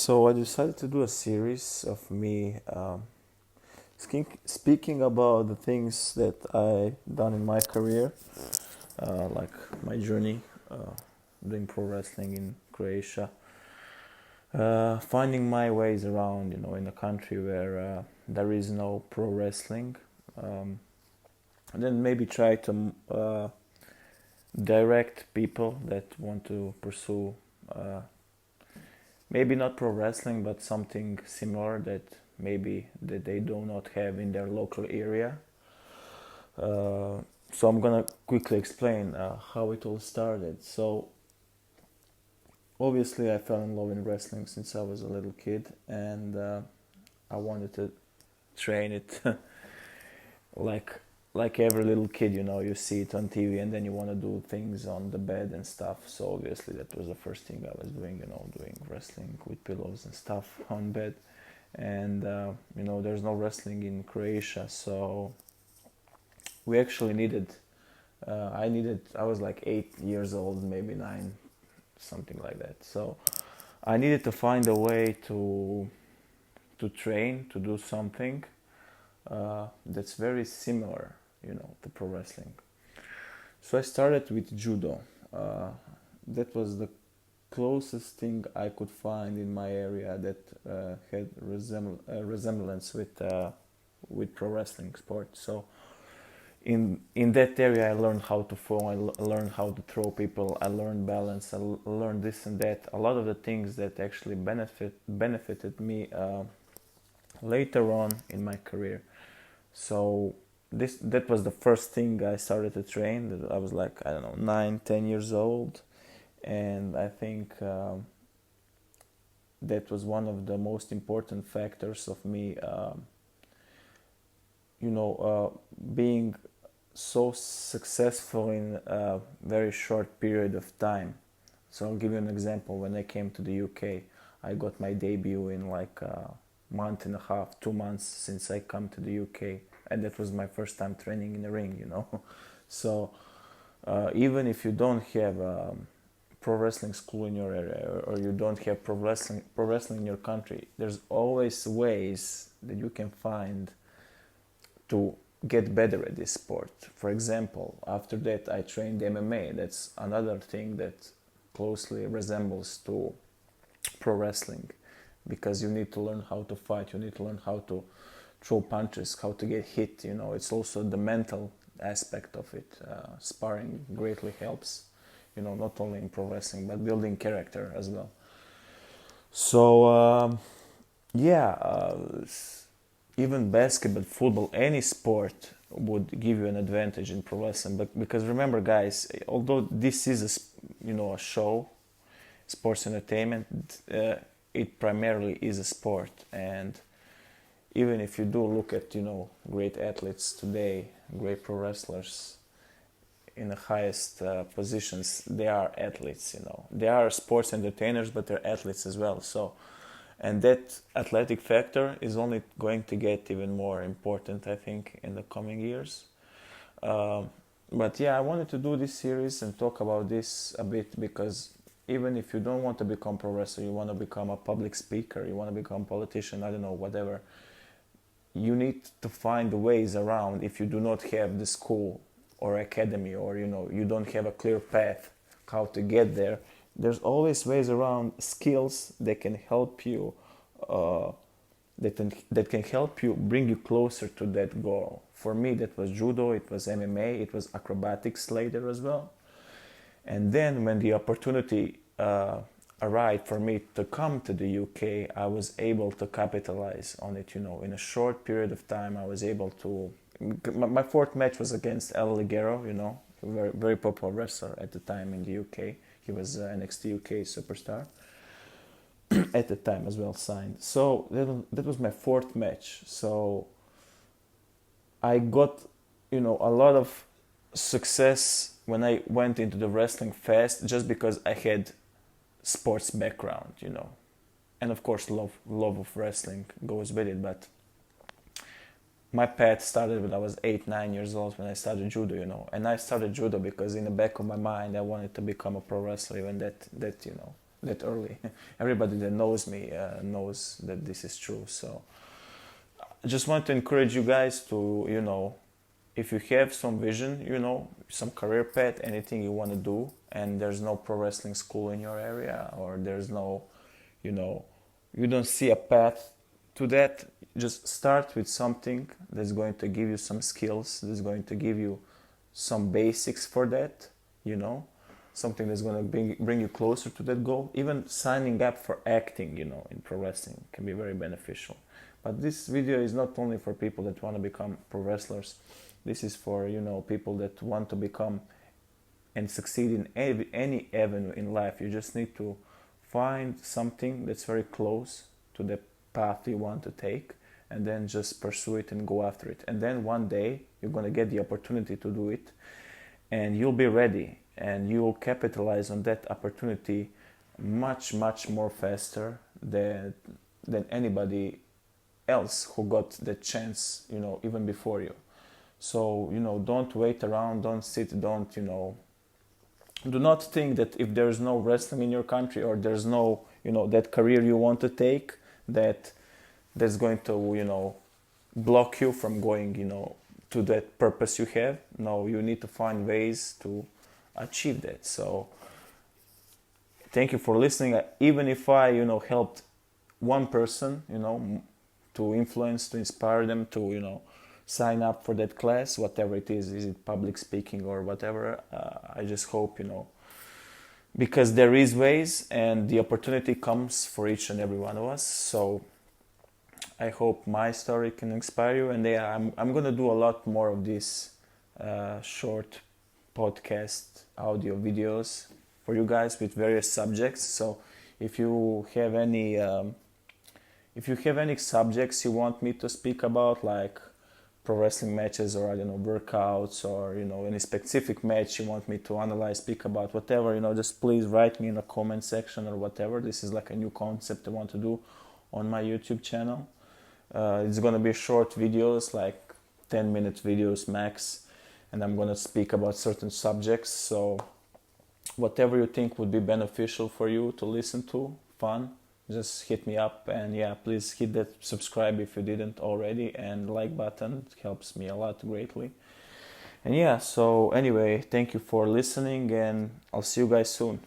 So I decided to do a series of me speaking about the things that I done in my career, like my journey doing pro wrestling in Croatia, finding my ways around, in a country where there is no pro wrestling, and then maybe try to direct people that want to pursue. Maybe not pro wrestling, but something similar that maybe that they do not have in their local area. So I'm gonna quickly explain how it all started. So obviously I fell in love in wrestling since I was a little kid, and I wanted to train it like like every little kid, you see it on TV and then you want to do things on the bed and stuff. So obviously that was the first thing I was doing, doing wrestling with pillows and stuff on bed. And there's no wrestling in Croatia, so we actually needed. I was like 8 years old, maybe 9, something like that. So I needed to find a way to train, to do something that's very similar, to pro wrestling. So I started with judo. That was the closest thing I could find in my area that had resemblance with pro wrestling sport. So in that area, I learned how to fall. Learned how to throw people. I learned balance. Learned this and that. A lot of the things that actually benefited me later on in my career. So that was the first thing I started to train. I was like, I don't know, 9, 10 years old, and I think that was one of the most important factors of me, being so successful in a very short period of time. So I'll give you an example. When I came to the UK, I got my debut in like a month and a half, 2 months since I come to the UK, and that was my first time training in the ring. So even if you don't have a pro wrestling school in your area, or you don't have pro wrestling in your country, there's always ways that you can find to get better at this sport. For example, after that I trained MMA. That's another thing that closely resembles to pro wrestling, because you need to learn how to fight, you need to learn how to throw punches, how to get hit. It's also the mental aspect of it. Sparring greatly helps, not only in pro wrestling but building character as well. So yeah, even basketball, football, any sport would give you an advantage in pro wrestling. But because remember, guys, although this is a show, sports entertainment, it primarily is a sport. And even if you do look at great athletes today, great pro wrestlers in the highest positions, they are athletes. They are sports entertainers, but they're athletes as well. So, and that athletic factor is only going to get even more important, I think, in the coming years. But yeah, I wanted to do this series and talk about this a bit, because even if you don't want to become pro wrestler, you want to become a public speaker, you want to become a politician, I don't know, whatever, you need to find ways around. If you do not have the school or academy, or you don't have a clear path how to get there, there's always ways around, skills that can help you, that can help you bring you closer to that goal. For me, that was judo, it was MMA, it was acrobatics later as well. And then when the opportunity arrived for me to come to the UK, I was able to capitalize on it. In a short period of time, I was able to. My fourth match was against El Ligero, very, very popular wrestler at the time in the UK. He was NXT UK superstar at the time as well, signed. So that was my fourth match. So I got, a lot of success when I went into the wrestling fast, just because I had sports background, and of course love of wrestling goes with it. But my path started when I was 8, 9 years old, when I started judo, and I started judo because in the back of my mind I wanted to become a pro wrestler. Even that that early. Everybody that knows me knows that this is true. So I just want to encourage you guys to, if you have some vision, some career path, anything you want to do, and there's no pro wrestling school in your area, or there's no, you don't see a path to that, just start with something that's going to give you some skills, that's going to give you some basics for that, something that's going to bring you closer to that goal. Even signing up for acting, in pro wrestling can be very beneficial. But this video is not only for people that want to become pro wrestlers. This is for, people that want to become and succeed in any avenue in life. You just need to find something that's very close to the path you want to take, and then just pursue it and go after it. And then one day you're going to get the opportunity to do it, and you'll be ready, and you'll capitalize on that opportunity much, much more faster than anybody else who got the chance, even before you. So, don't wait around, don't sit, do not think that if there's no wrestling in your country, or there's no, that career you want to take, that's going to, block you from going, to that purpose you have. No, you need to find ways to achieve that. So thank you for listening. Even if I, helped one person, to influence, to inspire them to, sign up for that class, whatever it is it public speaking or whatever, I just hope, because there is ways, and the opportunity comes for each and every one of us. So I hope my story can inspire you, and I'm gonna do a lot more of these short podcast audio videos for you guys with various subjects. So if you have any subjects you want me to speak about, like pro wrestling matches, or workouts, or any specific match you want me to analyze, speak about, whatever, just please write me in the comment section or whatever. This is like a new concept I want to do on my YouTube channel. It's gonna be short videos, like 10-minute videos max, and I'm gonna speak about certain subjects. So whatever you think would be beneficial for you to listen to, fun, just hit me up. And please hit that subscribe if you didn't already, and like button. It helps me a lot greatly. And so anyway, thank you for listening, and I'll see you guys soon.